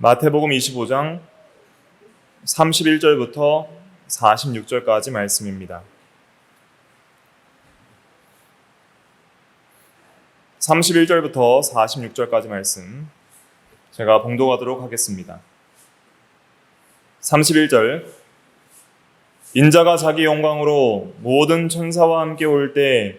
마태복음 25장 31절부터 46절까지 말씀입니다. 31절부터 46절까지 말씀 제가 봉독하도록 하겠습니다. 31절 인자가 자기 영광으로 모든 천사와 함께 올 때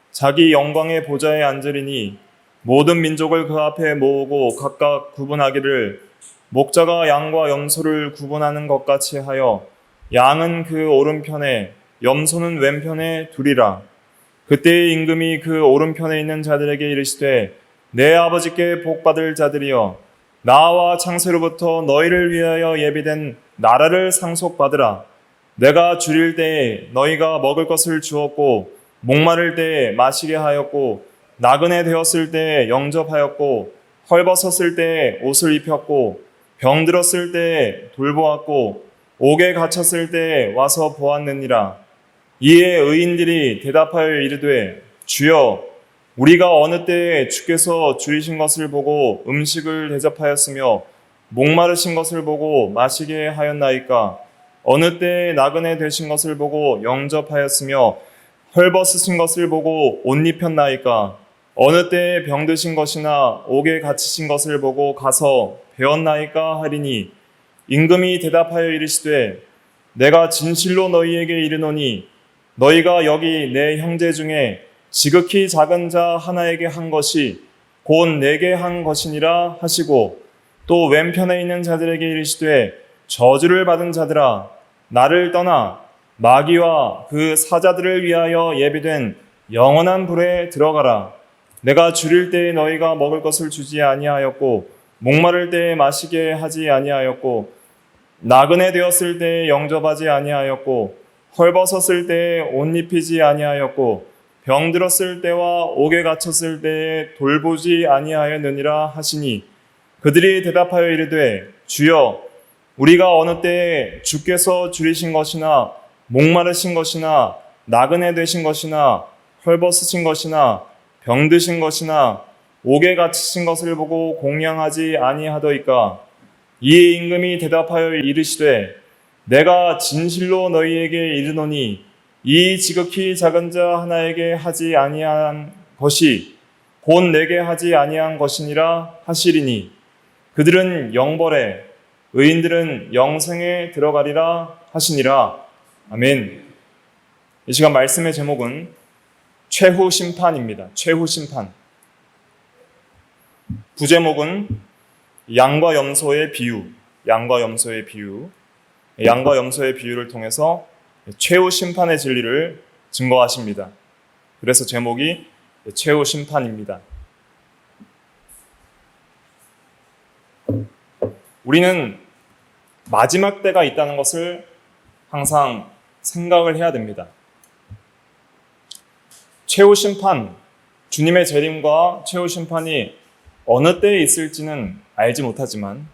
자기 영광의 보좌에 앉으리니 모든 민족을 그 앞에 모으고 각각 구분하기를 목자가 양과 염소를 구분하는 것 같이 하여 양은 그 오른편에 염소는 왼편에 두리라. 그때의 임금이 그 오른편에 있는 자들에게 이르시되 내 아버지께 복받을 자들이여 나와 창세로부터 너희를 위하여 예비된 나라를 상속받으라. 내가 줄일 때에 너희가 먹을 것을 주었고 목마를 때에 마시게 하였고 나그네 되었을 때에 영접하였고 헐벗었을 때에 옷을 입혔고 병들었을 때에 돌보았고 옥에 갇혔을 때에 와서 보았느니라. 이에 의인들이 대답하여 이르되 주여 우리가 어느 때에 주께서 줄이신 것을 보고 음식을 대접하였으며 목마르신 것을 보고 마시게 하였나이까? 어느 때에 나그네 되신 것을 보고 영접하였으며 헐벗으신 것을 보고 옷 입혔나이까? 어느 때에 병드신 것이나 옥에 갇히신 것을 보고 가서 배웠나이까 하리니 임금이 대답하여 이르시되 내가 진실로 너희에게 이르노니 너희가 여기 내 형제 중에 지극히 작은 자 하나에게 한 것이 곧 내게 한 것이니라 하시고 또 왼편에 있는 자들에게 이르시되 저주를 받은 자들아 나를 떠나 마귀와 그 사자들을 위하여 예비된 영원한 불에 들어가라. 내가 줄일 때에 너희가 먹을 것을 주지 아니하였고 목마를 때에 마시게 하지 아니하였고 나그네 되었을 때에 영접하지 아니하였고 헐벗었을 때에 옷 입히지 아니하였고 병들었을 때와 옥에 갇혔을 때에 돌보지 아니하였느니라 하시니 그들이 대답하여 이르되 주여 우리가 어느 때에 주께서 줄이신 것이나 목마르신 것이나 나그네 되신 것이나 헐벗으신 것이나 병드신 것이나 옥에 갇히신 것을 보고 공양하지 아니하더이까? 이에 임금이 대답하여 이르시되 내가 진실로 너희에게 이르노니 이 지극히 작은 자 하나에게 하지 아니한 것이 곧 내게 하지 아니한 것이니라 하시리니 그들은 영벌에 의인들은 영생에 들어가리라 하시니라. 아멘. 이 시간 말씀의 제목은 최후 심판입니다. 최후 심판. 부제목은 양과 염소의 비유, 양과 염소의 비유, 양과 염소의 비유를 통해서 최후 심판의 진리를 증거하십니다. 그래서 제목이 최후 심판입니다. 우리는 마지막 때가 있다는 것을 항상 생각을 해야 됩니다. 최후 심판, 주님의 재림과 최후 심판이 어느 때에 있을지는 알지 못하지만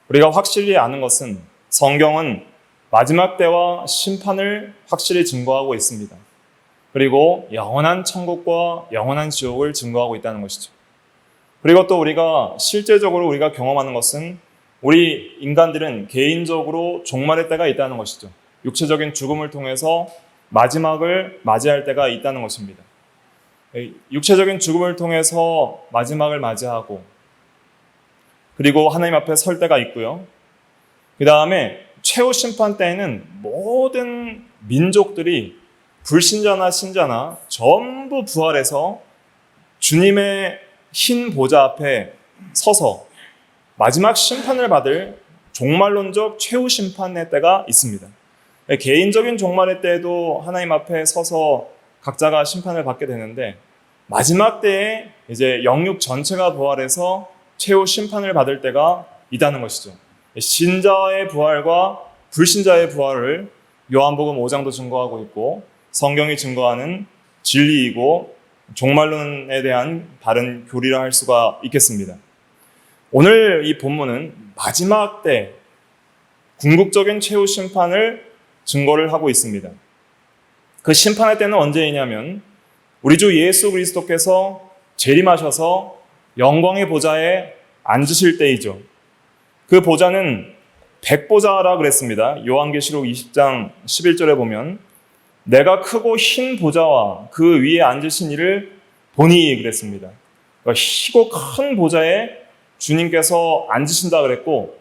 우리가 확실히 아는 것은 성경은 마지막 때와 심판을 확실히 증거하고 있습니다. 그리고 영원한 천국과 영원한 지옥을 증거하고 있다는 것이죠. 그리고 또 우리가 실제적으로 우리가 경험하는 것은 우리 인간들은 개인적으로 종말의 때가 있다는 것이죠. 육체적인 죽음을 통해서 마지막을 맞이할 때가 있다는 것입니다. 육체적인 죽음을 통해서 마지막을 맞이하고 그리고 하나님 앞에 설 때가 있고요. 그 다음에 최후 심판 때에는 모든 민족들이 불신자나 신자나 전부 부활해서 주님의 흰 보좌 앞에 서서 마지막 심판을 받을 종말론적 최후 심판의 때가 있습니다. 개인적인 종말의 때에도 하나님 앞에 서서 각자가 심판을 받게 되는데 마지막 때에 이제 영육 전체가 부활해서 최후 심판을 받을 때가 있다는 것이죠. 신자의 부활과 불신자의 부활을 요한복음 5장도 증거하고 있고 성경이 증거하는 진리이고 종말론에 대한 바른 교리라 할 수가 있겠습니다. 오늘 이 본문은 마지막 때 궁극적인 최후 심판을 증거를 하고 있습니다. 그 심판의 때는 언제이냐면 우리 주 예수 그리스도께서 재림하셔서 영광의 보좌에 앉으실 때이죠. 그 보좌는 백보좌라 그랬습니다. 요한계시록 20장 11절에 보면 내가 크고 흰 보좌와 그 위에 앉으신 이를 보니 그랬습니다. 그러니까 희고 큰 보좌에 주님께서 앉으신다 그랬고,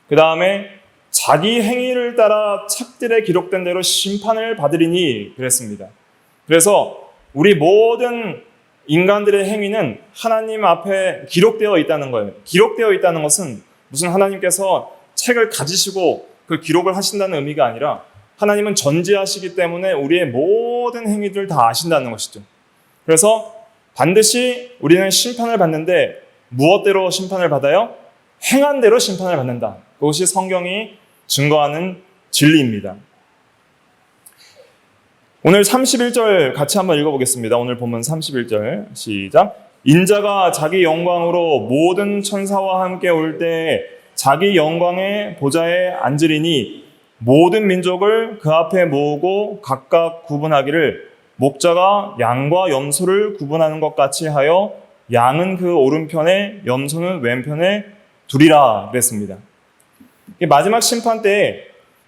그 다음에 자기 행위를 따라 책들에 기록된 대로 심판을 받으리니 그랬습니다. 그래서 우리 모든 인간들의 행위는 하나님 앞에 기록되어 있다는 거예요. 기록되어 있다는 것은 무슨 하나님께서 책을 가지시고 그 기록을 하신다는 의미가 아니라 하나님은 전지하시기 때문에 우리의 모든 행위들을 다 아신다는 것이죠. 그래서 반드시 우리는 심판을 받는데 무엇대로 심판을 받아요? 행한 대로 심판을 받는다. 그것이 성경이 증거하는 진리입니다. 오늘 31절 같이 한번 읽어보겠습니다. 오늘 본문 31절 시작. 인자가 자기 영광으로 모든 천사와 함께 올 때 자기 영광의 보좌에 앉으리니 모든 민족을 그 앞에 모으고 각각 구분하기를 목자가 양과 염소를 구분하는 것 같이 하여 양은 그 오른편에 염소는 왼편에 두리라 그랬습니다. 마지막 심판 때에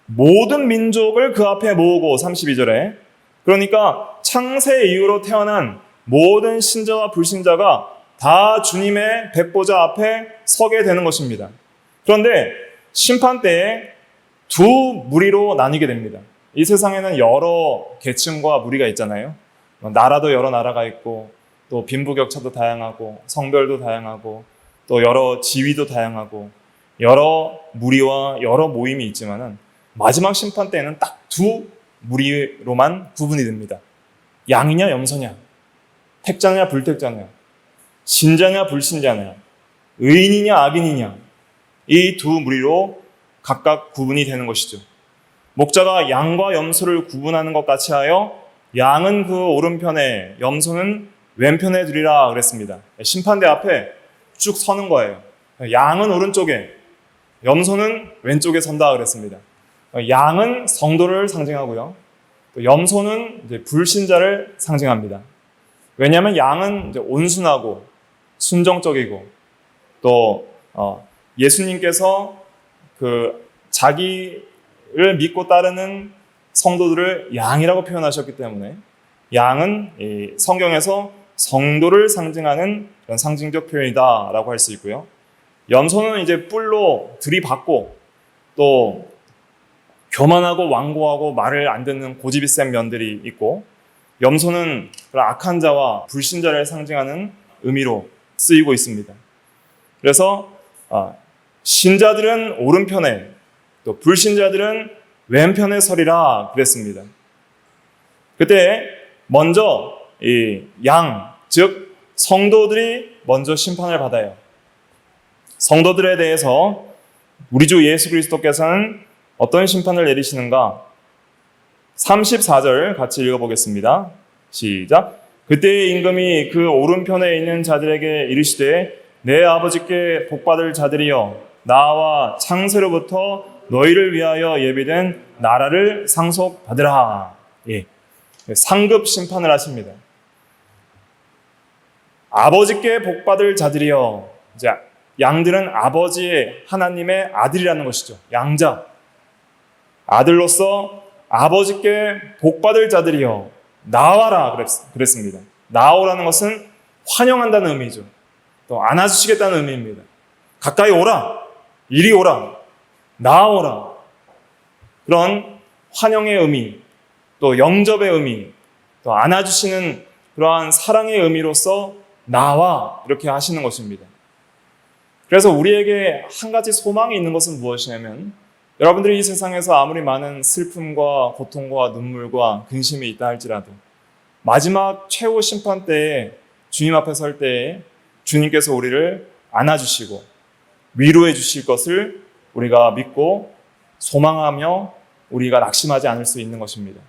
모든 민족을 그 앞에 모으고 32절에 그러니까 창세 이후로 태어난 모든 신자와 불신자가 다 주님의 백보좌 앞에 서게 되는 것입니다. 그런데 심판 때에 두 무리로 나뉘게 됩니다. 이 세상에는 여러 계층과 무리가 있잖아요. 나라도 여러 나라가 있고 또 빈부격차도 다양하고 성별도 다양하고 또 여러 지위도 다양하고 여러 무리와 여러 모임이 있지만은 마지막 심판 때에는 딱 두 무리로만 구분이 됩니다. 양이냐 염소냐, 택자냐 불택자냐, 신자냐 불신자냐, 의인이냐 악인이냐, 이 두 무리로 각각 구분이 되는 것이죠. 목자가 양과 염소를 구분하는 것 같이 하여 양은 그 오른편에 염소는 왼편에 두리라 그랬습니다. 심판대 앞에 쭉 서는 거예요. 양은 오른쪽에 염소는 왼쪽에 선다 그랬습니다. 양은 성도를 상징하고요. 또 염소는 이제 불신자를 상징합니다. 왜냐하면 양은 이제 온순하고 순정적이고 또 예수님께서 그 자기를 믿고 따르는 성도들을 양이라고 표현하셨기 때문에 양은 이 성경에서 성도를 상징하는 그런 상징적 표현이다라고 할 수 있고요. 염소는 이제 뿔로 들이받고 또 교만하고 완고하고 말을 안 듣는 고집이 센 면들이 있고, 염소는 그런 악한 자와 불신자를 상징하는 의미로 쓰이고 있습니다. 그래서 신자들은 오른편에 또 불신자들은 왼편에 서리라 그랬습니다. 그때 먼저 이 양, 즉 성도들이 먼저 심판을 받아요. 성도들에 대해서 우리 주 예수 그리스도께서는 어떤 심판을 내리시는가? 34절 같이 읽어보겠습니다. 시작. 그때의 임금이 그 오른편에 있는 자들에게 이르시되 내 아버지께 복받을 자들이여 나와 창세로부터 너희를 위하여 예비된 나라를 상속받으라. 예. 상급 심판을 하십니다. 아버지께 복받을 자들이여. 이제 양들은 아버지의 하나님의 아들이라는 것이죠. 양자. 아들로서 아버지께 복받을 자들이여 나와라 그랬습니다. 나오라는 것은 환영한다는 의미죠. 또 안아주시겠다는 의미입니다. 가까이 오라, 이리 오라, 나오라. 그런 환영의 의미, 또 영접의 의미, 또 안아주시는 그러한 사랑의 의미로서 나와 이렇게 하시는 것입니다. 그래서 우리에게 한 가지 소망이 있는 것은 무엇이냐면 여러분들이 이 세상에서 아무리 많은 슬픔과 고통과 눈물과 근심이 있다 할지라도 마지막 최후 심판 때에 주님 앞에 설 때에 주님께서 우리를 안아주시고 위로해 주실 것을 우리가 믿고 소망하며 우리가 낙심하지 않을 수 있는 것입니다.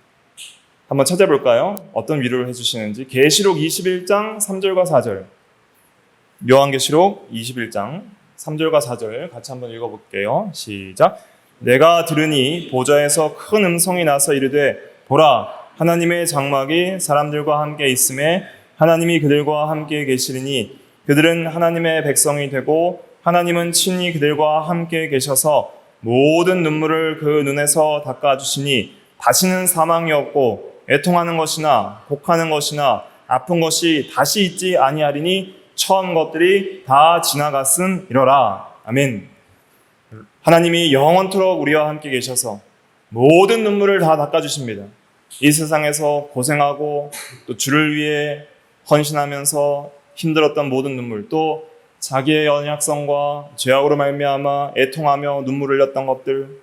한번 찾아볼까요? 어떤 위로를 해주시는지. 계시록 21장 3절과 4절. 요한계시록 21장 3절과 4절 같이 한번 읽어볼게요. 시작. 내가 들으니 보좌에서 큰 음성이 나서 이르되 보라 하나님의 장막이 사람들과 함께 있음에 하나님이 그들과 함께 계시리니 그들은 하나님의 백성이 되고 하나님은 친히 그들과 함께 계셔서 모든 눈물을 그 눈에서 닦아주시니 다시는 사망이 없고 애통하는 것이나 곡하는 것이나 아픈 것이 다시 있지 아니하리니 처음 것들이 다 지나갔음이로라. 아멘. 하나님이 영원토록 우리와 함께 계셔서 모든 눈물을 다 닦아주십니다. 이 세상에서 고생하고 또 주를 위해 헌신하면서 힘들었던 모든 눈물, 또 자기의 연약성과 죄악으로 말미암아 애통하며 눈물을 흘렸던 것들,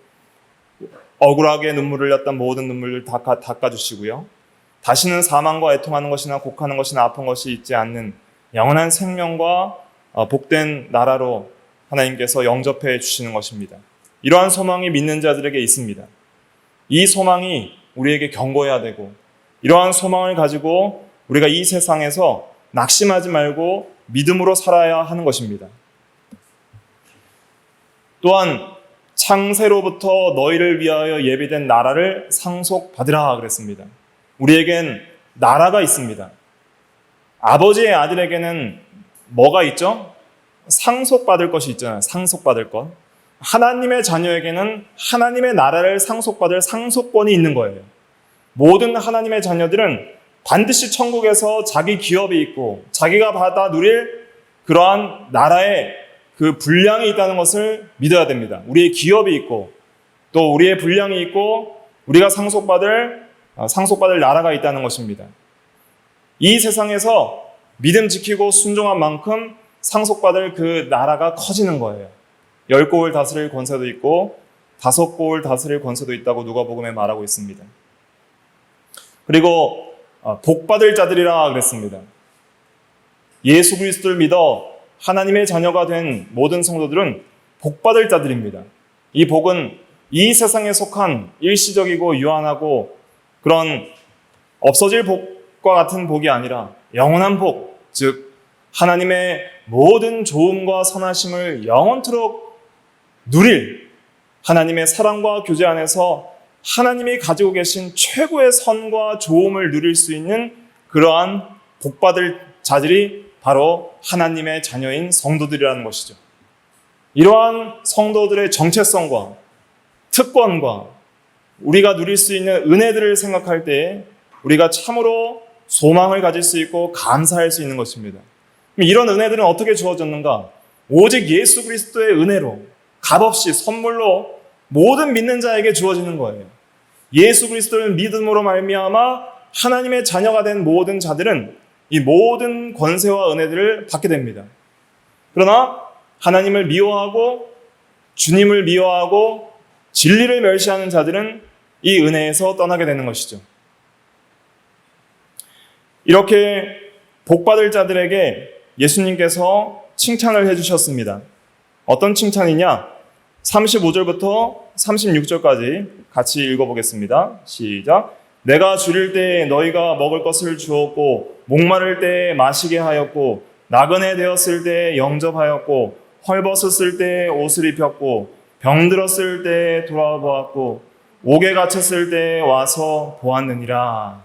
억울하게 눈물을 흘렸던 모든 눈물을 닦아주시고요. 다시는 사망과 애통하는 것이나 곡하는 것이나 아픈 것이 있지 않는 영원한 생명과 복된 나라로 하나님께서 영접해 주시는 것입니다. 이러한 소망이 믿는 자들에게 있습니다. 이 소망이 우리에게 견고해야 되고, 이러한 소망을 가지고 우리가 이 세상에서 낙심하지 말고 믿음으로 살아야 하는 것입니다. 또한 창세로부터 너희를 위하여 예비된 나라를 상속받으라 그랬습니다. 우리에겐 나라가 있습니다. 아버지의 아들에게는 뭐가 있죠? 상속받을 것이 있잖아요. 상속받을 것. 하나님의 자녀에게는 하나님의 나라를 상속받을 상속권이 있는 거예요. 모든 하나님의 자녀들은 반드시 천국에서 자기 기업이 있고 자기가 받아 누릴 그러한 나라의 그 분량이 있다는 것을 믿어야 됩니다. 우리의 기업이 있고 또 우리의 분량이 있고 우리가 상속받을 나라가 있다는 것입니다. 이 세상에서 믿음 지키고 순종한 만큼 상속받을 그 나라가 커지는 거예요. 10고을 다스릴 권세도 있고 5고을 다스릴 권세도 있다고 누가복음에 말하고 있습니다. 그리고 복받을 자들이라 그랬습니다. 예수 그리스도를 믿어 하나님의 자녀가 된 모든 성도들은 복받을 자들입니다. 이 복은 이 세상에 속한 일시적이고 유한하고 그런 없어질 복과 같은 복이 아니라 영원한 복, 즉 하나님의 모든 좋음과 선하심을 영원토록 누릴 하나님의 사랑과 교제 안에서 하나님이 가지고 계신 최고의 선과 좋음을 누릴 수 있는 그러한 복받을 자들이 바로 하나님의 자녀인 성도들이라는 것이죠. 이러한 성도들의 정체성과 특권과 우리가 누릴 수 있는 은혜들을 생각할 때 우리가 참으로 소망을 가질 수 있고 감사할 수 있는 것입니다. 이런 은혜들은 어떻게 주어졌는가? 오직 예수 그리스도의 은혜로 값없이 선물로 모든 믿는 자에게 주어지는 거예요. 예수 그리스도를 믿음으로 말미암아 하나님의 자녀가 된 모든 자들은 이 모든 권세와 은혜들을 받게 됩니다. 그러나 하나님을 미워하고 주님을 미워하고 진리를 멸시하는 자들은 이 은혜에서 떠나게 되는 것이죠. 이렇게 복받을 자들에게 예수님께서 칭찬을 해주셨습니다. 어떤 칭찬이냐? 35절부터 36절까지 같이 읽어보겠습니다. 시작. 내가 줄일 때 너희가 먹을 것을 주었고 목마를 때 마시게 하였고 나그네 되었을 때 영접하였고 헐벗었을 때 옷을 입혔고 병들었을 때 돌아보았고 옥에 갇혔을 때 와서 보았느니라.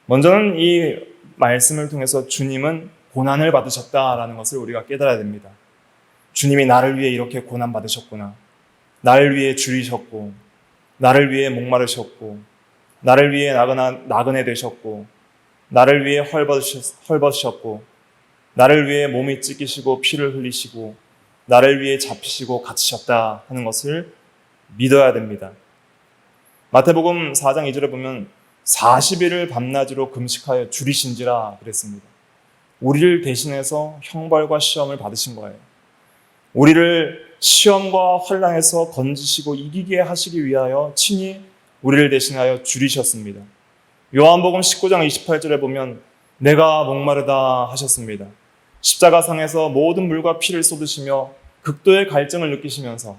먼저는 이 말씀을 통해서 주님은 고난을 받으셨다라는 것을 우리가 깨달아야 됩니다. 주님이 나를 위해 이렇게 고난 받으셨구나. 나를 위해 줄이셨고 나를 위해 목마르셨고 나를 위해 나그네 되셨고 나를 위해 헐벗으셨고 나를 위해 몸이 찢기시고 피를 흘리시고 나를 위해 잡히시고 갇히셨다 하는 것을 믿어야 됩니다. 마태복음 4장 2절에 보면 40일을 밤낮으로 금식하여 줄이신지라 그랬습니다. 우리를 대신해서 형벌과 시험을 받으신 거예요. 우리를 시험과 환난에서 건지시고 이기게 하시기 위하여 친히 우리를 대신하여 줄이셨습니다. 요한복음 19장 28절에 보면 내가 목마르다 하셨습니다. 십자가상에서 모든 물과 피를 쏟으시며 극도의 갈증을 느끼시면서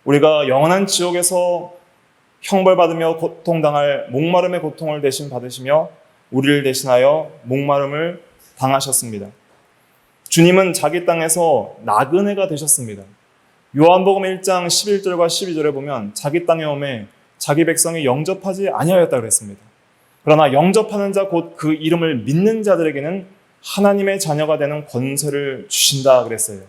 우리가 영원한 지옥에서 형벌받으며 고통당할 목마름의 고통을 대신 받으시며 우리를 대신하여 목마름을 당하셨습니다. 주님은 자기 땅에서 나그네가 되셨습니다. 요한복음 1장 11절과 12절에 보면 자기 땅에 오매 자기 백성이 영접하지 아니하였다 그랬습니다. 그러나 영접하는 자 곧 그 이름을 믿는 자들에게는 하나님의 자녀가 되는 권세를 주신다 그랬어요.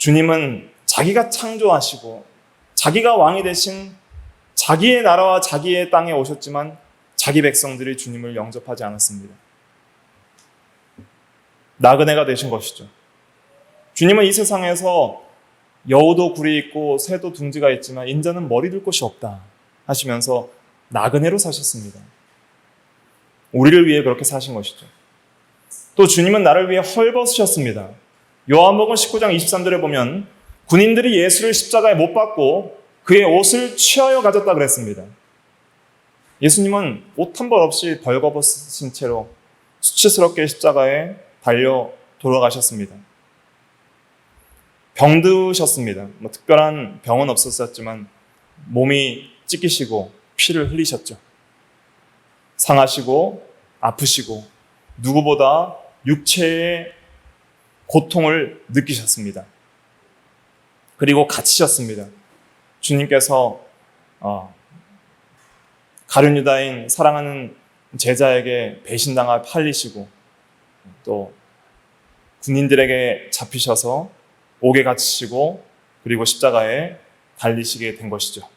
주님은 자기가 창조하시고 자기가 왕이 되신 자기의 나라와 자기의 땅에 오셨지만 자기 백성들이 주님을 영접하지 않았습니다. 나그네가 되신 것이죠. 주님은 이 세상에서 여우도 굴이 있고 새도 둥지가 있지만 인자는 머리 둘 곳이 없다 하시면서 나그네로 사셨습니다. 우리를 위해 그렇게 사신 것이죠. 또 주님은 나를 위해 헐벗으셨습니다. 요한복음 19장 23절에 보면 군인들이 예수를 십자가에 못 박고 그의 옷을 취하여 가졌다 그랬습니다. 예수님은 옷 한 벌 없이 벌거벗으신 채로 수치스럽게 십자가에 달려 돌아가셨습니다. 병드셨습니다. 특별한 병은 없었지만 몸이 찢기시고 피를 흘리셨죠. 상하시고 아프시고 누구보다 육체의 고통을 느끼셨습니다. 그리고 갇히셨습니다. 주님께서 가룟 유다인 사랑하는 제자에게 배신당하 팔리시고 또 군인들에게 잡히셔서 옥에 갇히시고 그리고 십자가에 달리시게 된 것이죠.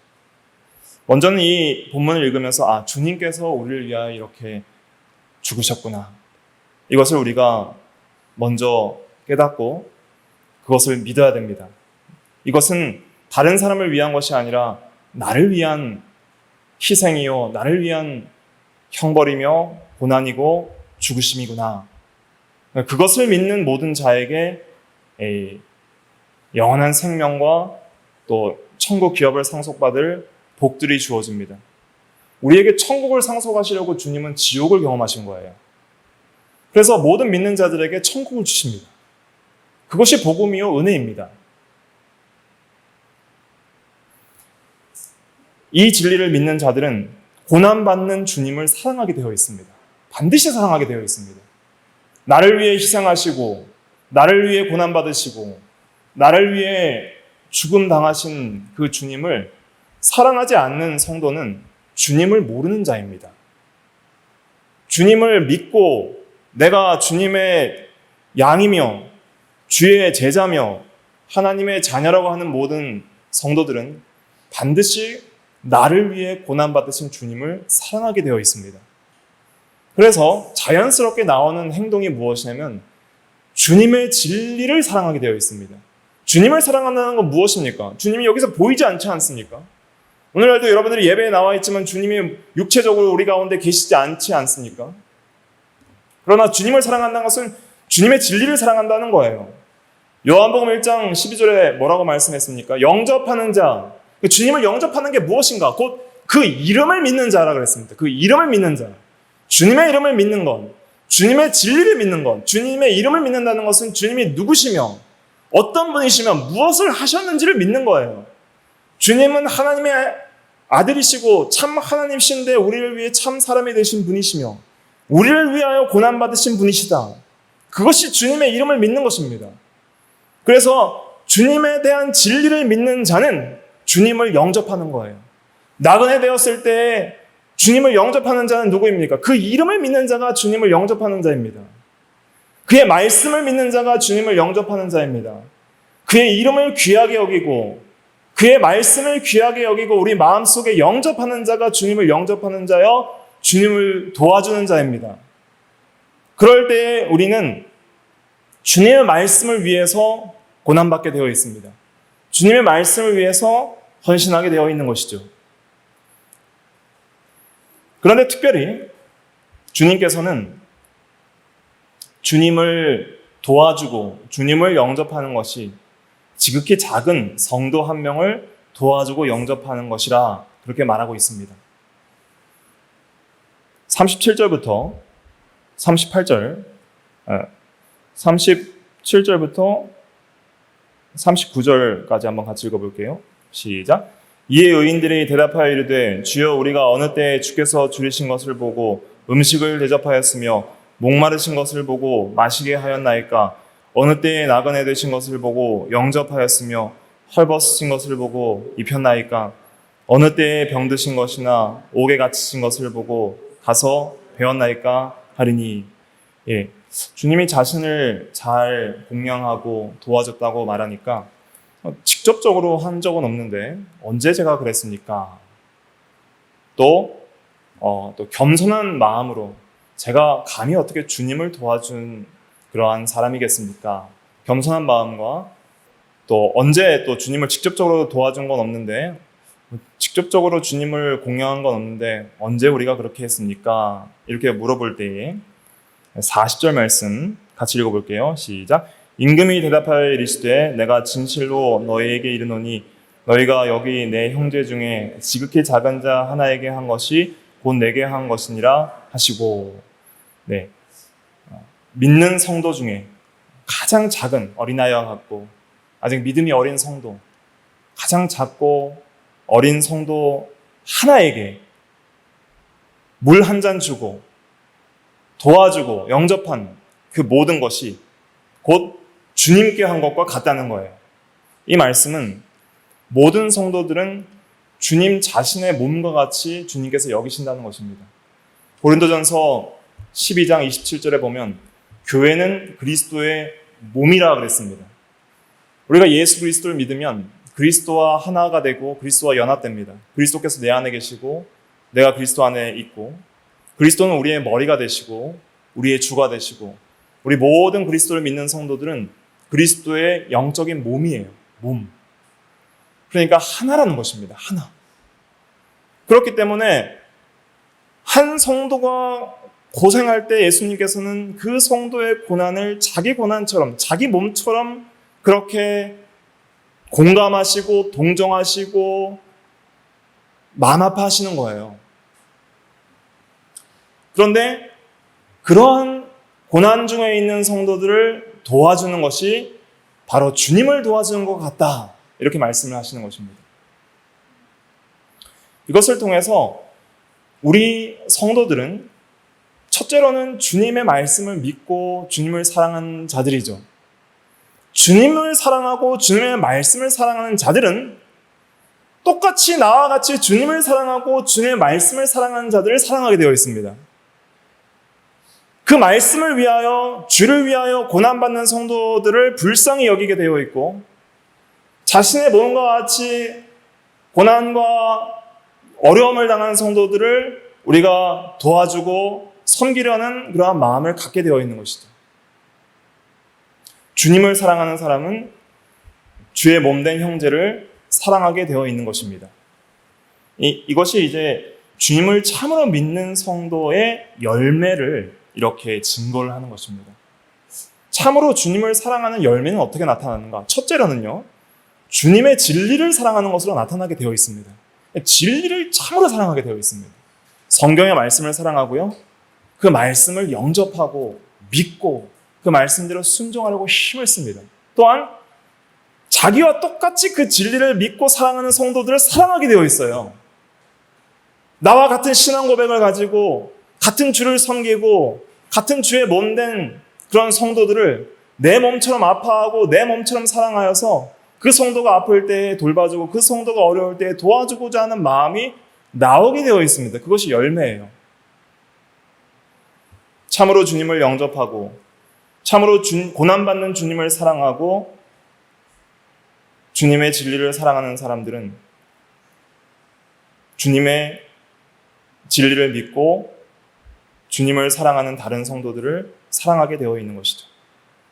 먼저는 이 본문을 읽으면서 주님께서 우리를 위하여 이렇게 죽으셨구나. 이것을 우리가 먼저 깨닫고 그것을 믿어야 됩니다. 이것은 다른 사람을 위한 것이 아니라 나를 위한 희생이요 나를 위한 형벌이며 고난이고 죽으심이구나. 그것을 믿는 모든 자에게 영원한 생명과 또 천국 기업을 상속받을 복들이 주어집니다. 우리에게 천국을 상속하시려고 주님은 지옥을 경험하신 거예요. 그래서 모든 믿는 자들에게 천국을 주십니다. 그것이 복음이요 은혜입니다. 이 진리를 믿는 자들은 고난받는 주님을 사랑하게 되어 있습니다. 반드시 사랑하게 되어 있습니다. 나를 위해 희생하시고 나를 위해 고난받으시고 나를 위해 죽음 당하신 그 주님을 사랑하지 않는 성도는 주님을 모르는 자입니다. 주님을 믿고 내가 주님의 양이며 주의 제자며 하나님의 자녀라고 하는 모든 성도들은 반드시 나를 위해 고난받으신 주님을 사랑하게 되어 있습니다. 그래서 자연스럽게 나오는 행동이 무엇이냐면 주님의 진리를 사랑하게 되어 있습니다. 주님을 사랑한다는 건 무엇입니까? 주님이 여기서 보이지 않지 않습니까? 오늘날도 여러분들이 예배에 나와 있지만 주님이 육체적으로 우리 가운데 계시지 않지 않습니까? 그러나 주님을 사랑한다는 것은 주님의 진리를 사랑한다는 거예요. 요한복음 1장 12절에 뭐라고 말씀했습니까? 영접하는 자, 주님을 영접하는 게 무엇인가? 곧 그 이름을 믿는 자라 그랬습니다. 그 이름을 믿는 자. 주님의 이름을 믿는 것, 주님의 진리를 믿는 것, 주님의 이름을 믿는다는 것은 주님이 누구시며 어떤 분이시며 무엇을 하셨는지를 믿는 거예요. 주님은 하나님의 아들이시고 참 하나님이신데 우리를 위해 참 사람이 되신 분이시며 우리를 위하여 고난받으신 분이시다. 그것이 주님의 이름을 믿는 것입니다. 그래서 주님에 대한 진리를 믿는 자는 주님을 영접하는 거예요. 나그네 되었을 때 주님을 영접하는 자는 누구입니까? 그 이름을 믿는 자가 주님을 영접하는 자입니다. 그의 말씀을 믿는 자가 주님을 영접하는 자입니다. 그의 이름을 귀하게 여기고 그의 말씀을 귀하게 여기고 우리 마음속에 영접하는 자가 주님을 영접하는 자여 주님을 도와주는 자입니다. 그럴 때 우리는 주님의 말씀을 위해서 고난받게 되어 있습니다. 주님의 말씀을 위해서 헌신하게 되어 있는 것이죠. 그런데 특별히 주님께서는 주님을 도와주고 주님을 영접하는 것이 지극히 작은 성도 한 명을 도와주고 영접하는 것이라 그렇게 말하고 있습니다. 37절부터 38절, 37절부터 39절까지 한번 같이 읽어볼게요. 시작. 이에 의인들이 대답하여 이르되 주여 우리가 어느 때에 주께서 줄이신 것을 보고 음식을 대접하였으며 목마르신 것을 보고 마시게 하였나이까? 어느 때에 나그네 되신 것을 보고 영접하였으며 헐벗으신 것을 보고 입혔나이까? 어느 때에 병드신 것이나 옥에 갇히신 것을 보고 가서 배웠나이까? 하리니. 주님이 자신을 잘 공양하고 도와줬다고 말하니까 직접적으로 한 적은 없는데 언제 제가 그랬습니까? 또 겸손한 마음으로 제가 감히 어떻게 주님을 도와준 그러한 사람이겠습니까? 겸손한 마음과 또 언제 또 주님을 직접적으로 도와준 건 없는데 직접적으로 주님을 공경한 건 없는데 언제 우리가 그렇게 했습니까? 이렇게 물어볼 때에 40절 말씀 같이 읽어볼게요. 시작. 임금이 대답하여 이르시되 내가 진실로 너희에게 이르노니 너희가 여기 내 형제 중에 지극히 작은 자 하나에게 한 것이 곧 내게 한 것이니라 하시고, 네, 믿는 성도 중에 가장 작은 어린아이와 같고 아직 믿음이 어린 성도, 가장 작고 어린 성도 하나에게 물 한 잔 주고 도와주고 영접한 그 모든 것이 곧 주님께 한 것과 같다는 거예요. 이 말씀은 모든 성도들은 주님 자신의 몸과 같이 주님께서 여기신다는 것입니다. 고린도전서 12장 27절에 보면 교회는 그리스도의 몸이라 그랬습니다. 우리가 예수 그리스도를 믿으면 그리스도와 하나가 되고 그리스도와 연합됩니다. 그리스도께서 내 안에 계시고 내가 그리스도 안에 있고 그리스도는 우리의 머리가 되시고 우리의 주가 되시고 우리 모든 그리스도를 믿는 성도들은 그리스도의 영적인 몸이에요. 몸. 그러니까 하나라는 것입니다. 하나. 그렇기 때문에 한 성도가 고생할 때 예수님께서는 그 성도의 고난을 자기 고난처럼 자기 몸처럼 그렇게 공감하시고 동정하시고 마음 아파하시는 거예요. 그런데 그러한 고난 중에 있는 성도들을 도와주는 것이 바로 주님을 도와주는 것 같다. 이렇게 말씀을 하시는 것입니다. 이것을 통해서 우리 성도들은 첫째로는 주님의 말씀을 믿고 주님을 사랑하는 자들이죠. 주님을 사랑하고 주님의 말씀을 사랑하는 자들은 똑같이 나와 같이 주님을 사랑하고 주님의 말씀을 사랑하는 자들을 사랑하게 되어 있습니다. 그 말씀을 위하여, 주를 위하여 고난받는 성도들을 불쌍히 여기게 되어 있고 자신의 몸과 같이 고난과 어려움을 당한 성도들을 우리가 도와주고 섬기려는 그러한 마음을 갖게 되어 있는 것이죠. 주님을 사랑하는 사람은 주의 몸된 형제를 사랑하게 되어 있는 것입니다. 이것이 이제 주님을 참으로 믿는 성도의 열매를 이렇게 증거를 하는 것입니다. 참으로 주님을 사랑하는 열매는 어떻게 나타나는가? 첫째로는요, 주님의 진리를 사랑하는 것으로 나타나게 되어 있습니다. 진리를 참으로 사랑하게 되어 있습니다. 성경의 말씀을 사랑하고요, 그 말씀을 영접하고 믿고 그 말씀대로 순종하려고 힘을 씁니다. 또한 자기와 똑같이 그 진리를 믿고 사랑하는 성도들을 사랑하게 되어 있어요. 나와 같은 신앙 고백을 가지고 같은 주를 섬기고 같은 주의 몸된 그런 성도들을 내 몸처럼 아파하고 내 몸처럼 사랑하여서 그 성도가 아플 때 돌봐주고 그 성도가 어려울 때 도와주고자 하는 마음이 나오게 되어 있습니다. 그것이 열매예요. 참으로 주님을 영접하고 참으로 고난받는 주님을 사랑하고 주님의 진리를 사랑하는 사람들은 주님의 진리를 믿고 주님을 사랑하는 다른 성도들을 사랑하게 되어 있는 것이죠.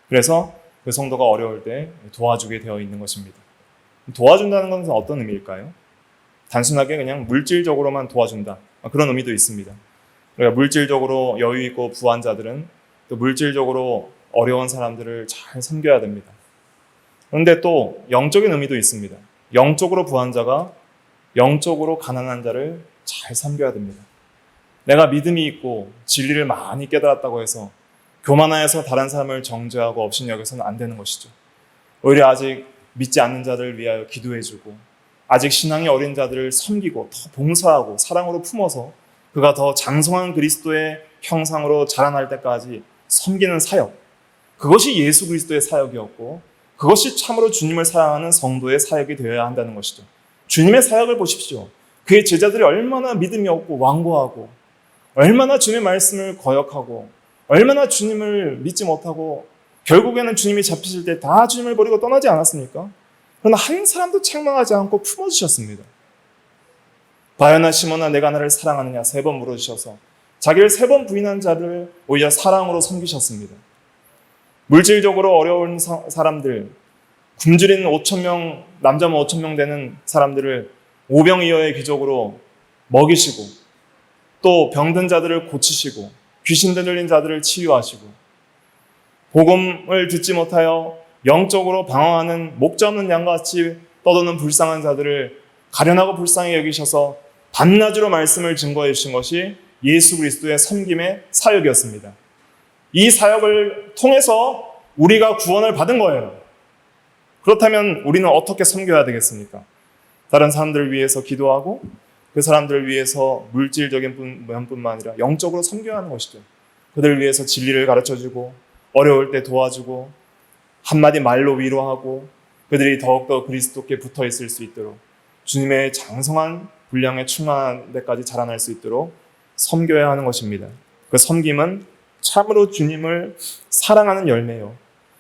그래서 그 성도가 어려울 때 도와주게 되어 있는 것입니다. 도와준다는 것은 어떤 의미일까요? 단순하게 그냥 물질적으로만 도와준다, 그런 의미도 있습니다. 그러니까 물질적으로 여유 있고 부한 자들은 또 물질적으로 어려운 사람들을 잘 섬겨야 됩니다. 그런데 또 영적인 의미도 있습니다. 영적으로 부한 자가 영적으로 가난한 자를 잘 섬겨야 됩니다. 내가 믿음이 있고 진리를 많이 깨달았다고 해서 교만하여서 다른 사람을 정죄하고 업신여겨서는 안 되는 것이죠. 오히려 아직 믿지 않는 자들을 위하여 기도해주고 아직 신앙이 어린 자들을 섬기고 더 봉사하고 사랑으로 품어서 그가 더 장성한 그리스도의 형상으로 자라날 때까지 섬기는 사역, 그것이 예수 그리스도의 사역이었고 그것이 참으로 주님을 사랑하는 성도의 사역이 되어야 한다는 것이죠. 주님의 사역을 보십시오. 그의 제자들이 얼마나 믿음이 없고 완고하고 얼마나 주님의 말씀을 거역하고 얼마나 주님을 믿지 못하고 결국에는 주님이 잡히실 때 다 주님을 버리고 떠나지 않았습니까? 그러나 한 사람도 책망하지 않고 품어주셨습니다. 바요나 시몬아 내가 나를 사랑하느냐 3번 물어주셔서 자기를 3번 부인한 자를 오히려 사랑으로 섬기셨습니다. 물질적으로 어려운 사람들, 굶주린 5,000명, 남자면 5,000명 되는 사람들을 오병이어의 기적으로 먹이시고 또 병든 자들을 고치시고 귀신 들린 자들을 치유하시고 복음을 듣지 못하여 영적으로 방황하는 목자 없는 양같이 떠도는 불쌍한 자들을 가련하고 불쌍히 여기셔서 밤낮으로 말씀을 증거해 주신 것이 예수 그리스도의 섬김의 사역이었습니다. 이 사역을 통해서 우리가 구원을 받은 거예요. 그렇다면 우리는 어떻게 섬겨야 되겠습니까? 다른 사람들을 위해서 기도하고 그 사람들을 위해서 물질적인 면뿐만 아니라 영적으로 섬겨야 하는 것이죠. 그들을 위해서 진리를 가르쳐주고 어려울 때 도와주고 한마디 말로 위로하고 그들이 더욱더 그리스도께 붙어 있을 수 있도록 주님의 장성한 분량에 충만한 데까지 자라날 수 있도록 섬겨야 하는 것입니다. 그 섬김은 참으로 주님을 사랑하는 열매요.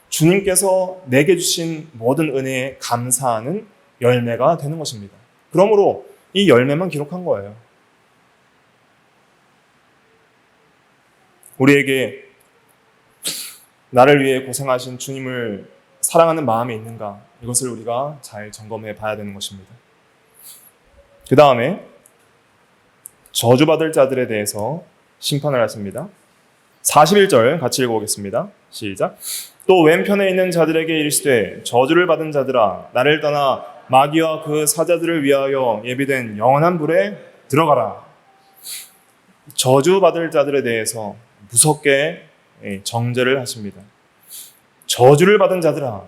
주님께서 내게 주신 모든 은혜에 감사하는 열매가 되는 것입니다. 그러므로 이 열매만 기록한 거예요. 우리에게 나를 위해 고생하신 주님을 사랑하는 마음이 있는가? 이것을 우리가 잘 점검해 봐야 되는 것입니다. 그 다음에 저주받을 자들에 대해서 심판을 하십니다. 41절 같이 읽어보겠습니다. 시작. 또 왼편에 있는 자들에게 이르시되 저주를 받은 자들아 나를 떠나 마귀와 그 사자들을 위하여 예비된 영원한 불에 들어가라. 저주받을 자들에 대해서 무섭게 정죄를 하십니다. 저주를 받은 자들아,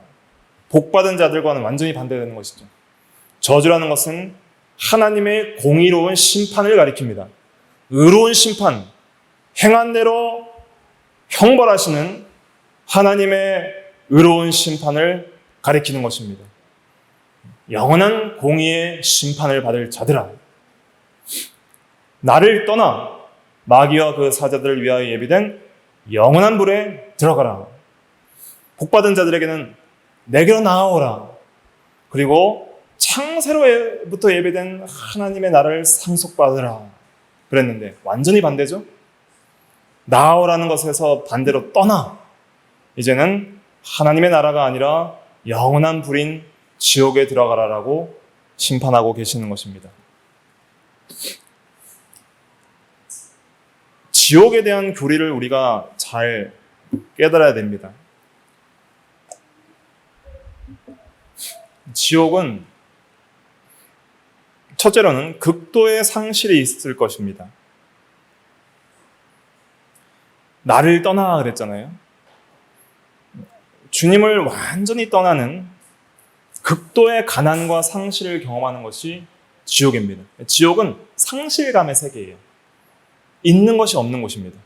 복받은 자들과는 완전히 반대되는 것이죠. 저주라는 것은 하나님의 공의로운 심판을 가리킵니다. 의로운 심판, 행한 대로 형벌하시는 하나님의 의로운 심판을 가리키는 것입니다. 영원한 공의의 심판을 받을 자들아, 나를 떠나 마귀와 그 사자들을 위하여 예비된 영원한 불에 들어가라. 복받은 자들에게는 내게로 나아오라. 그리고 창세로부터 예배된 하나님의 나라를 상속받으라 그랬는데 완전히 반대죠. 나아오라는 것에서 반대로 떠나 이제는 하나님의 나라가 아니라 영원한 불인 지옥에 들어가라라고 심판하고 계시는 것입니다. 지옥에 대한 교리를 우리가 잘 깨달아야 됩니다. 지옥은 첫째로는 극도의 상실이 있을 것입니다. 나를 떠나 그랬잖아요. 주님을 완전히 떠나는 극도의 가난과 상실을 경험하는 것이 지옥입니다. 지옥은 상실감의 세계예요. 있는 것이 없는 곳입니다.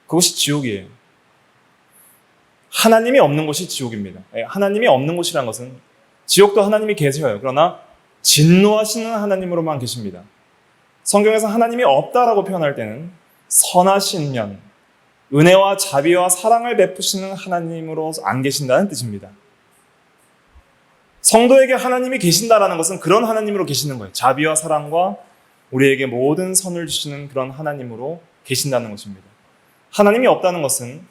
그것이 지옥이에요. 하나님이 없는 곳이 지옥입니다. 하나님이 없는 곳이라는 것은 지옥도 하나님이 계셔요. 그러나 진노하시는 하나님으로만 계십니다. 성경에서 하나님이 없다라고 표현할 때는 선하신 면, 은혜와 자비와 사랑을 베푸시는 하나님으로 안 계신다는 뜻입니다. 성도에게 하나님이 계신다라는 것은 그런 하나님으로 계시는 거예요. 자비와 사랑과 우리에게 모든 선을 주시는 그런 하나님으로 계신다는 것입니다. 하나님이 없다는 것은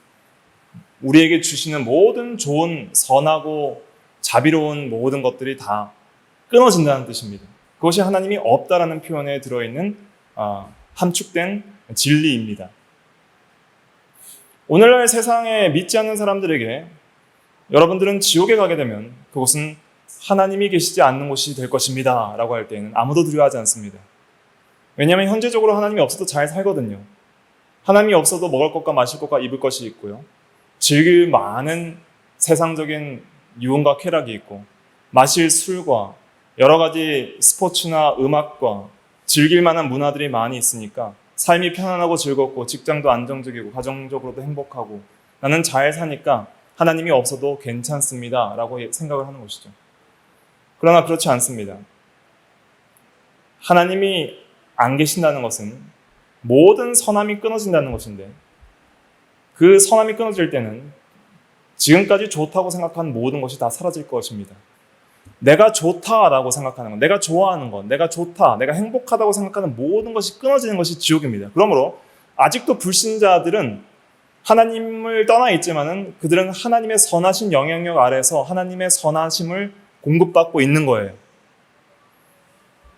우리에게 주시는 모든 좋은 선하고 자비로운 모든 것들이 다 끊어진다는 뜻입니다. 그것이 하나님이 없다라는 표현에 들어있는 함축된 진리입니다. 오늘날 세상에 믿지 않는 사람들에게 여러분들은 지옥에 가게 되면 그것은 하나님이 계시지 않는 곳이 될 것입니다 라고 할 때는 아무도 두려워하지 않습니다. 왜냐하면 현재적으로 하나님이 없어도 잘 살거든요. 하나님이 없어도 먹을 것과 마실 것과 입을 것이 있고요. 즐길 많은 세상적인 유흥과 쾌락이 있고 마실 술과 여러 가지 스포츠나 음악과 즐길 만한 문화들이 많이 있으니까 삶이 편안하고 즐겁고 직장도 안정적이고 가정적으로도 행복하고 나는 잘 사니까 하나님이 없어도 괜찮습니다 라고 생각을 하는 것이죠. 그러나 그렇지 않습니다. 하나님이 안 계신다는 것은 모든 선함이 끊어진다는 것인데 그 선함이 끊어질 때는 지금까지 좋다고 생각한 모든 것이 다 사라질 것입니다. 내가 좋다라고 생각하는 것, 내가 좋아하는 것, 내가 좋다, 내가 행복하다고 생각하는 모든 것이 끊어지는 것이 지옥입니다. 그러므로 아직도 불신자들은 하나님을 떠나 있지만은 그들은 하나님의 선하신 영향력 아래서 하나님의 선하심을 공급받고 있는 거예요.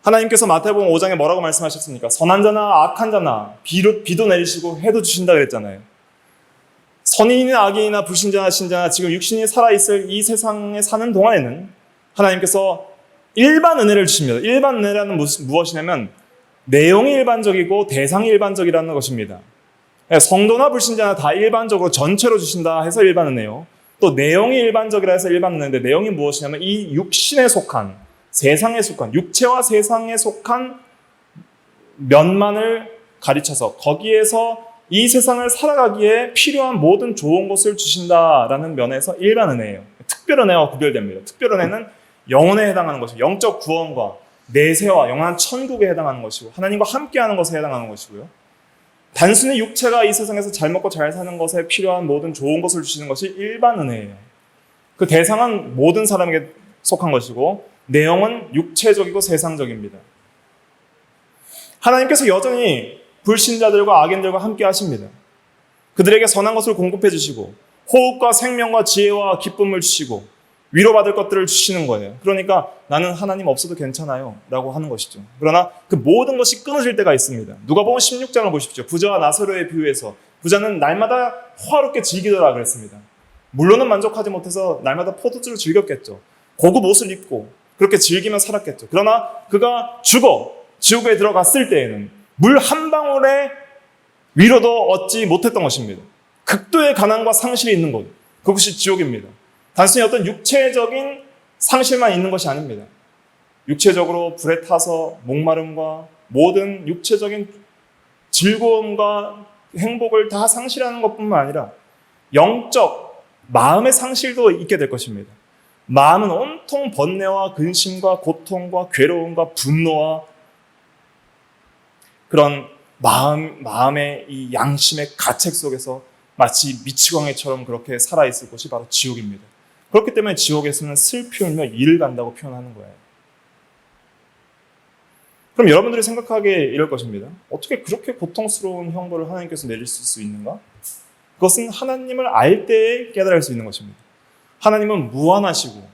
하나님께서 마태복음 5장에 뭐라고 말씀하셨습니까? 선한 자나 악한 자나 비도 내리시고 해도 주신다 그랬잖아요. 선인이나 악인이나 불신자나 신자나 지금 육신이 살아있을 이 세상에 사는 동안에는 하나님께서 일반 은혜를 주십니다. 일반 은혜라는 무엇이냐면 내용이 일반적이고 대상이 일반적이라는 것입니다. 성도나 불신자나 다 일반적으로 전체로 주신다 해서 일반 은혜요. 또 내용이 일반적이라 해서 일반 은혜인데 내용이 무엇이냐면 이 육신에 속한, 세상에 속한, 육체와 세상에 속한 면만을 가르쳐서 거기에서 이 세상을 살아가기에 필요한 모든 좋은 것을 주신다라는 면에서 일반 은혜예요. 특별 은혜와 구별됩니다. 특별 은혜는 영혼에 해당하는 것이고 영적 구원과 내세와 영원한 천국에 해당하는 것이고 하나님과 함께하는 것에 해당하는 것이고요. 단순히 육체가 이 세상에서 잘 먹고 잘 사는 것에 필요한 모든 좋은 것을 주시는 것이 일반 은혜예요. 그 대상은 모든 사람에게 속한 것이고 내용은 육체적이고 세상적입니다. 하나님께서 여전히 불신자들과 악인들과 함께 하십니다. 그들에게 선한 것을 공급해 주시고 호흡과 생명과 지혜와 기쁨을 주시고 위로받을 것들을 주시는 거예요. 그러니까 나는 하나님 없어도 괜찮아요 라고 하는 것이죠. 그러나 그 모든 것이 끊어질 때가 있습니다. 누가복음 16장을 보십시오. 부자와 나사로의 비유에서 부자는 날마다 호화롭게 즐기더라 그랬습니다. 물론은 만족하지 못해서 날마다 포도주를 즐겼겠죠. 고급 옷을 입고 그렇게 즐기며 살았겠죠. 그러나 그가 죽어 지옥에 들어갔을 때에는 물 한 방울의 위로도 얻지 못했던 것입니다. 극도의 가난과 상실이 있는 곳, 그것이 지옥입니다. 단순히 어떤 육체적인 상실만 있는 것이 아닙니다. 육체적으로 불에 타서 목마름과 모든 육체적인 즐거움과 행복을 다 상실하는 것뿐만 아니라 영적 마음의 상실도 있게 될 것입니다. 마음은 온통 번뇌와 근심과 고통과 괴로움과 분노와 그런 마음의 이 양심의 가책 속에서 마치 미치광이처럼 그렇게 살아있을 곳이 바로 지옥입니다. 그렇기 때문에 지옥에서는 슬피 울며 이를 간다고 표현하는 거예요. 그럼 여러분들이 생각하기에 이럴 것입니다. 어떻게 그렇게 고통스러운 형벌을 하나님께서 내리실 수 있는가? 그것은 하나님을 알 때에 깨달을 수 있는 것입니다. 하나님은 무한하시고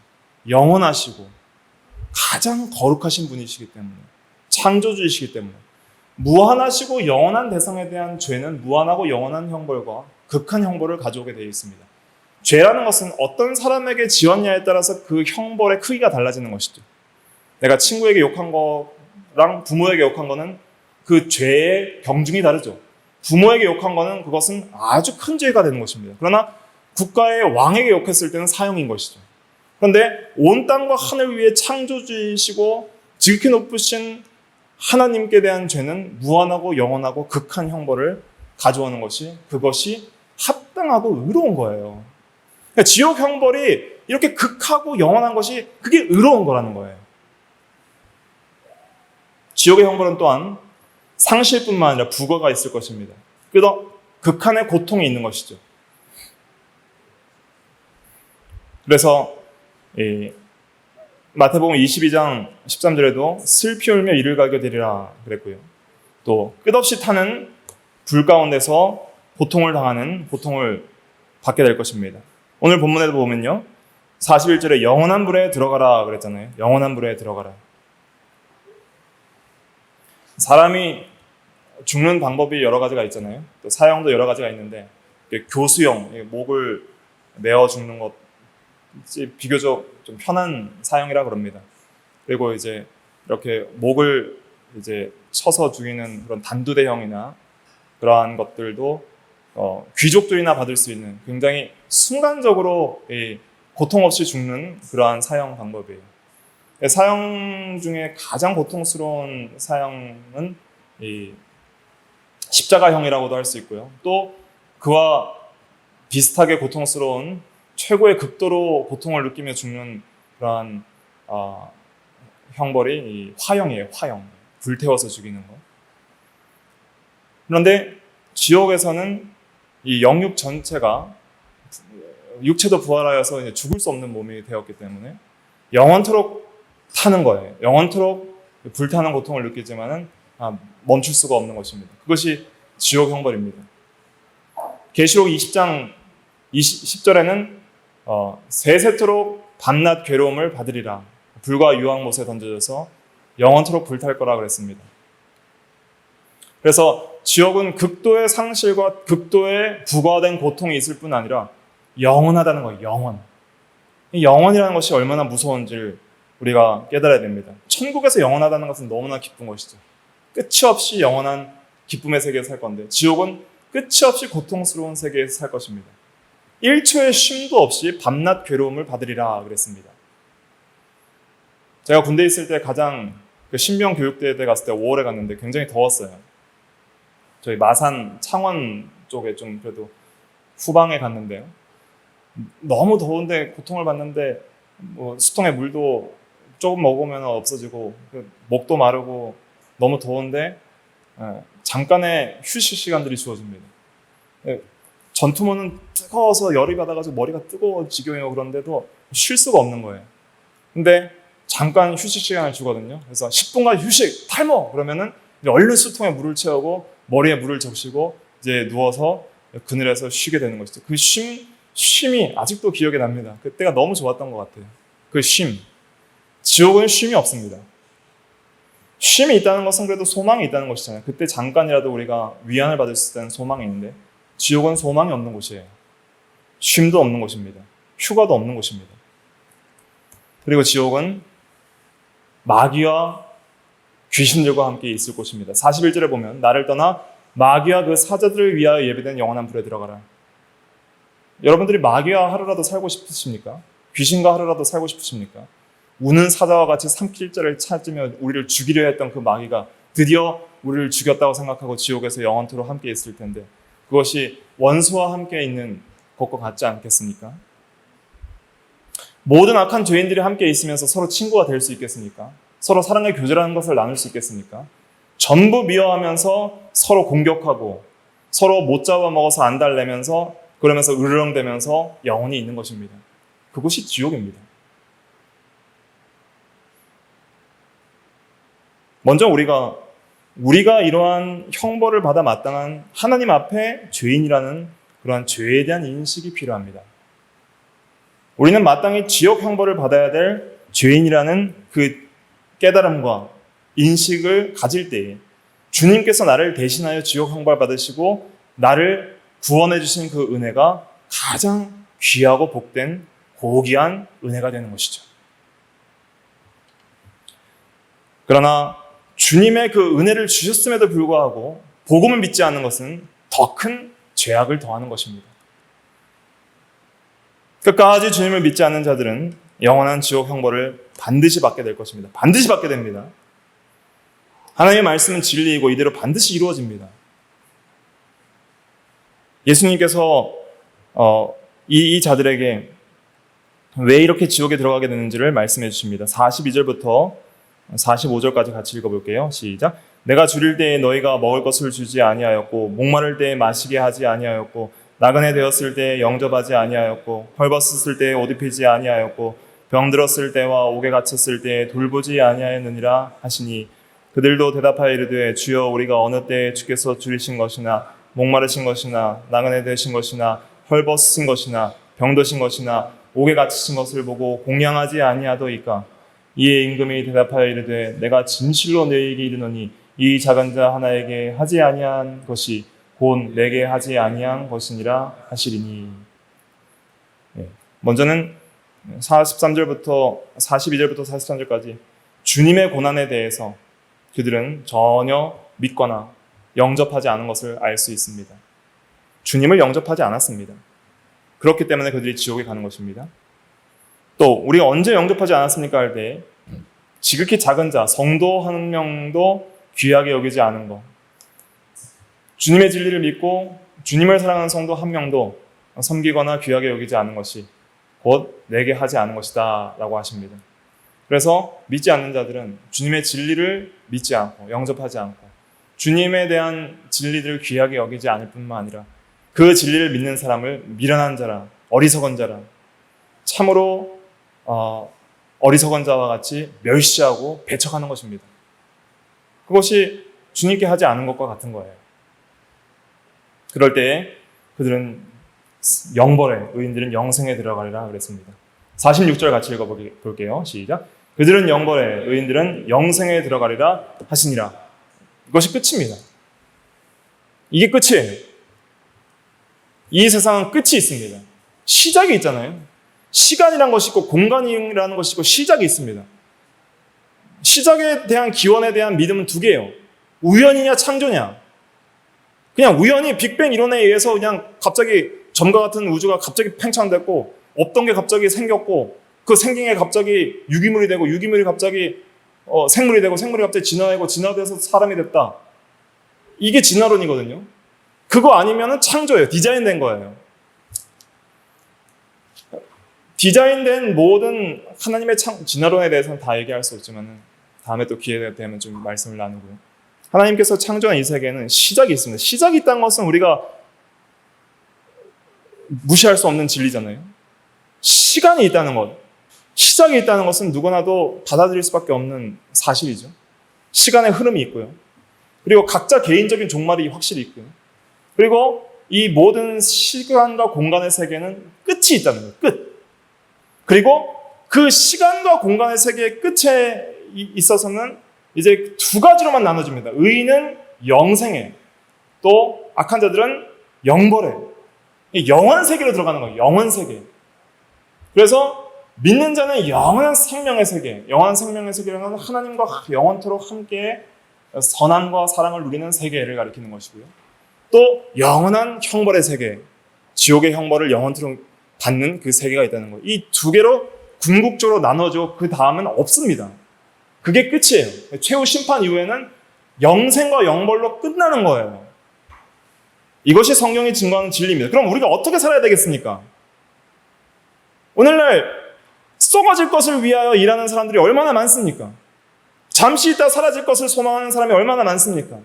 영원하시고 가장 거룩하신 분이시기 때문에 창조주이시기 때문에 무한하시고 영원한 대상에 대한 죄는 무한하고 영원한 형벌과 극한 형벌을 가져오게 되어 있습니다. 죄라는 것은 어떤 사람에게 지었냐에 따라서 그 형벌의 크기가 달라지는 것이죠. 내가 친구에게 욕한 거랑 부모에게 욕한 거는 그 죄의 경중이 다르죠. 부모에게 욕한 거는 그것은 아주 큰 죄가 되는 것입니다. 그러나 국가의 왕에게 욕했을 때는 사형인 것이죠. 그런데 온 땅과 하늘 위에 창조주이시고 지극히 높으신 하나님께 대한 죄는 무한하고 영원하고 극한 형벌을 가져오는 것이 그것이 합당하고 의로운 거예요. 그러니까 지옥 형벌이 이렇게 극하고 영원한 것이 그게 의로운 거라는 거예요. 지옥의 형벌은 또한 상실뿐만 아니라 부거가 있을 것입니다. 그래서 극한의 고통이 있는 것이죠. 그래서 마태복음 22장 13절에도 슬피 울며 이를 갈게 되리라 그랬고요. 또 끝없이 타는 불 가운데서 고통을 받게 될 것입니다. 오늘 본문에도 보면요. 41절에 영원한 불에 들어가라 그랬잖아요. 영원한 불에 들어가라. 사람이 죽는 방법이 여러 가지가 있잖아요. 또 사형도 여러 가지가 있는데 교수형, 목을 메어 죽는 것 비교적 좀 편한 사형이라 그럽니다. 그리고 이제 이렇게 목을 이제 쳐서 죽이는 그런 단두대형이나 그러한 것들도 귀족들이나 받을 수 있는 굉장히 순간적으로 고통 없이 죽는 그러한 사형 방법이에요. 사형 중에 가장 고통스러운 사형은 이 십자가형이라고도 할 수 있고요. 또 그와 비슷하게 고통스러운 최고의 극도로 고통을 느끼며 죽는 그러한 형벌이 이 화형이에요. 화형. 불태워서 죽이는 거. 그런데 지옥에서는 이 영육 전체가 육체도 부활하여서 이제 죽을 수 없는 몸이 되었기 때문에 영원토록 타는 거예요. 영원토록 불타는 고통을 느끼지만은 멈출 수가 없는 것입니다. 그것이 지옥 형벌입니다. 계시록 20장 10절에는 세세토록 밤낮 괴로움을 받으리라. 불과 유황못에 던져져서 영원토록 불탈 거라 그랬습니다. 그래서 지옥은 극도의 상실과 극도의 부과된 고통이 있을 뿐 아니라 영원하다는 거예요. 영원. 이 영원이라는 것이 얼마나 무서운지를 우리가 깨달아야 됩니다. 천국에서 영원하다는 것은 너무나 기쁜 것이죠. 끝이 없이 영원한 기쁨의 세계에서 살 건데, 지옥은 끝이 없이 고통스러운 세계에서 살 것입니다. 1초의 쉼도 없이 밤낮 괴로움을 받으리라 그랬습니다. 제가 군대에 있을 때 가장 신병 교육대회 때 갔을 때 5월에 갔는데 굉장히 더웠어요. 저희 마산 창원 쪽에 좀 그래도 후방에 갔는데요. 너무 더운데 고통을 받는데 수통에 물도 조금 먹으면 없어지고 목도 마르고 너무 더운데 잠깐의 휴식 시간들이 주어집니다. 전투모는 뜨거워서 열이 받아가지고 머리가 뜨거워 지겨워요. 그런데도 쉴 수가 없는 거예요. 근데 잠깐 휴식 시간을 주거든요. 그래서 10분간 휴식, 탈모! 그러면은 얼른 수통에 물을 채우고 머리에 물을 적시고 이제 누워서 그늘에서 쉬게 되는 것이죠. 그 쉼이 아직도 기억에 납니다. 그때가 너무 좋았던 것 같아요. 그 쉼. 지옥은 쉼이 없습니다. 쉼이 있다는 것은 그래도 소망이 있다는 것이잖아요. 그때 잠깐이라도 우리가 위안을 받을 수 있다는 소망이 있는데, 지옥은 소망이 없는 곳이에요. 쉼도 없는 곳입니다. 휴가도 없는 곳입니다. 그리고 지옥은 마귀와 귀신들과 함께 있을 곳입니다. 41절에 보면 나를 떠나 마귀와 그 사자들을 위하여 예배된 영원한 불에 들어가라. 여러분들이 마귀와 하루라도 살고 싶으십니까? 귀신과 하루라도 살고 싶으십니까? 우는 사자와 같이 삼킬자를 찾으며 우리를 죽이려 했던 그 마귀가 드디어 우리를 죽였다고 생각하고 지옥에서 영원토록 함께 있을 텐데, 그것이 원수와 함께 있는 것과 같지 않겠습니까? 모든 악한 죄인들이 함께 있으면서 서로 친구가 될 수 있겠습니까? 서로 사랑의 교제라는 것을 나눌 수 있겠습니까? 전부 미워하면서 서로 공격하고 서로 못 잡아먹어서 안달내면서 그러면서 으르렁대면서 영원히 있는 것입니다. 그것이 지옥입니다. 먼저 우리가 이러한 형벌을 받아 마땅한 하나님 앞에 죄인이라는 그러한 죄에 대한 인식이 필요합니다. 우리는 마땅히 지옥 형벌을 받아야 될 죄인이라는 그 깨달음과 인식을 가질 때에 주님께서 나를 대신하여 지옥 형벌 받으시고 나를 구원해 주신 그 은혜가 가장 귀하고 복된 고귀한 은혜가 되는 것이죠. 그러나 주님의 그 은혜를 주셨음에도 불구하고 복음을 믿지 않는 것은 더 큰 죄악을 더하는 것입니다. 끝까지 주님을 믿지 않는 자들은 영원한 지옥 형벌을 반드시 받게 될 것입니다. 반드시 받게 됩니다. 하나님의 말씀은 진리이고 이대로 반드시 이루어집니다. 예수님께서 이 자들에게 왜 이렇게 지옥에 들어가게 되는지를 말씀해 주십니다. 42절부터 45절까지 같이 읽어볼게요. 시작. 내가 줄일 때에 너희가 먹을 것을 주지 아니하였고 목마를 때에 마시게 하지 아니하였고 나그네 되었을 때에 영접하지 아니하였고 헐벗었을 때에 옷 입히지 아니하였고 병들었을 때와 옥에 갇혔을 때에 돌보지 아니하였느니라 하시니 그들도 대답하여 이르되 주여 우리가 어느 때에 주께서 줄이신 것이나 목마르신 것이나 나그네 되신 것이나 헐벗으신 것이나 병드신 것이나 옥에 갇히신 것을 보고 공양하지 아니하더이까. 이에 임금이 대답하여 이르되 내가 진실로 너희에게 이르노니 이 작은 자 하나에게 하지 아니한 것이 곧 내게 하지 아니한 것이니라 하시리니. 먼저는 43절부터 42절부터 43절까지 주님의 고난에 대해서 그들은 전혀 믿거나 영접하지 않은 것을 알 수 있습니다. 주님을 영접하지 않았습니다. 그렇기 때문에 그들이 지옥에 가는 것입니다. 또 우리가 언제 영접하지 않았습니까 할 때 지극히 작은 자, 성도 한 명도 귀하게 여기지 않은 것, 주님의 진리를 믿고 주님을 사랑하는 성도 한 명도 섬기거나 귀하게 여기지 않은 것이 곧 내게 하지 않은 것이다 라고 하십니다. 그래서 믿지 않는 자들은 주님의 진리를 믿지 않고 영접하지 않고 주님에 대한 진리들을 귀하게 여기지 않을 뿐만 아니라 그 진리를 믿는 사람을 미련한 자라, 어리석은 자라, 참으로 어리석은 자와 같이 멸시하고 배척하는 것입니다. 그것이 주님께 하지 않은 것과 같은 거예요. 그럴 때에 그들은 영벌에, 의인들은 영생에 들어가리라 그랬습니다. 46절 같이 읽어볼게요. 시작. 그들은 영벌에, 의인들은 영생에 들어가리라 하시니라. 이것이 끝입니다. 이게 끝이에요. 이 세상은 끝이 있습니다. 시작이 있잖아요. 시간이란 것이 있고 공간이라는 것이 있고 시작이 있습니다. 시작에 대한 기원에 대한 믿음은 두 개예요. 우연이냐 창조냐. 그냥 우연히 빅뱅 이론에 의해서 그냥 갑자기 점과 같은 우주가 갑자기 팽창됐고 없던 게 갑자기 생겼고 그 생긴 게 갑자기 유기물이 되고 유기물이 갑자기 생물이 되고 생물이 갑자기 진화되고 진화돼서 사람이 됐다. 이게 진화론이거든요. 그거 아니면 창조예요. 디자인된 거예요. 디자인된 모든 하나님의 진화론에 대해서는 다 얘기할 수 없지만 다음에 또 기회가 되면 좀 말씀을 나누고요. 하나님께서 창조한 이 세계는 시작이 있습니다. 시작이 있다는 것은 우리가 무시할 수 없는 진리잖아요. 시간이 있다는 것, 시작이 있다는 것은 누구나도 받아들일 수밖에 없는 사실이죠. 시간의 흐름이 있고요. 그리고 각자 개인적인 종말이 확실히 있고요. 그리고 이 모든 시간과 공간의 세계는 끝이 있다는 거예요. 끝. 그리고 그 시간과 공간의 세계의 끝에 있어서는 이제 두 가지로만 나눠집니다. 의인은 영생에, 또 악한 자들은 영벌에. 영원 세계로 들어가는 거예요. 영원 세계. 그래서 믿는 자는 영원한 생명의 세계, 영원한 생명의 세계라는 하나님과 영원토록 함께 선함과 사랑을 누리는 세계를 가리키는 것이고요. 또 영원한 형벌의 세계, 지옥의 형벌을 영원토록 받는 그 세계가 있다는 거예요. 이 두 개로 궁극적으로 나눠져 그 다음은 없습니다. 그게 끝이에요. 최후 심판 이후에는 영생과 영벌로 끝나는 거예요. 이것이 성경이 증거하는 진리입니다. 그럼 우리가 어떻게 살아야 되겠습니까? 오늘날 썩어질 것을 위하여 일하는 사람들이 얼마나 많습니까? 잠시 있다 사라질 것을 소망하는 사람이 얼마나 많습니까?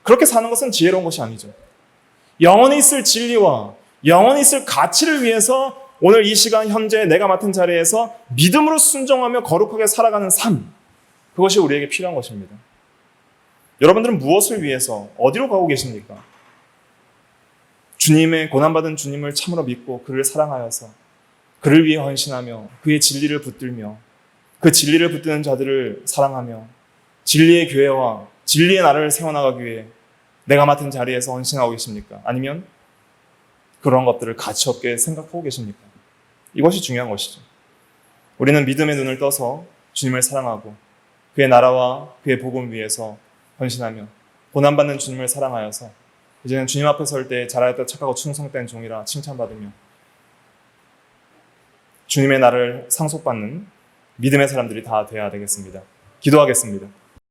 그렇게 사는 것은 지혜로운 것이 아니죠. 영원히 있을 진리와 영원히 있을 가치를 위해서 오늘 이 시간 현재 내가 맡은 자리에서 믿음으로 순종하며 거룩하게 살아가는 삶, 그것이 우리에게 필요한 것입니다. 여러분들은 무엇을 위해서 어디로 가고 계십니까? 주님의 고난받은 주님을 참으로 믿고 그를 사랑하여서 그를 위해 헌신하며 그의 진리를 붙들며 그 진리를 붙드는 자들을 사랑하며 진리의 교회와 진리의 나라를 세워나가기 위해 내가 맡은 자리에서 헌신하고 계십니까? 아니면 그런 것들을 가치없게 생각하고 계십니까? 이것이 중요한 것이죠. 우리는 믿음의 눈을 떠서 주님을 사랑하고 그의 나라와 그의 복음 위해서 헌신하며 고난받는 주님을 사랑하여서 이제는 주님 앞에 설 때 잘하였다 착하고 충성된 종이라 칭찬받으며 주님의 나를 상속받는 믿음의 사람들이 다 되어야 되겠습니다. 기도하겠습니다.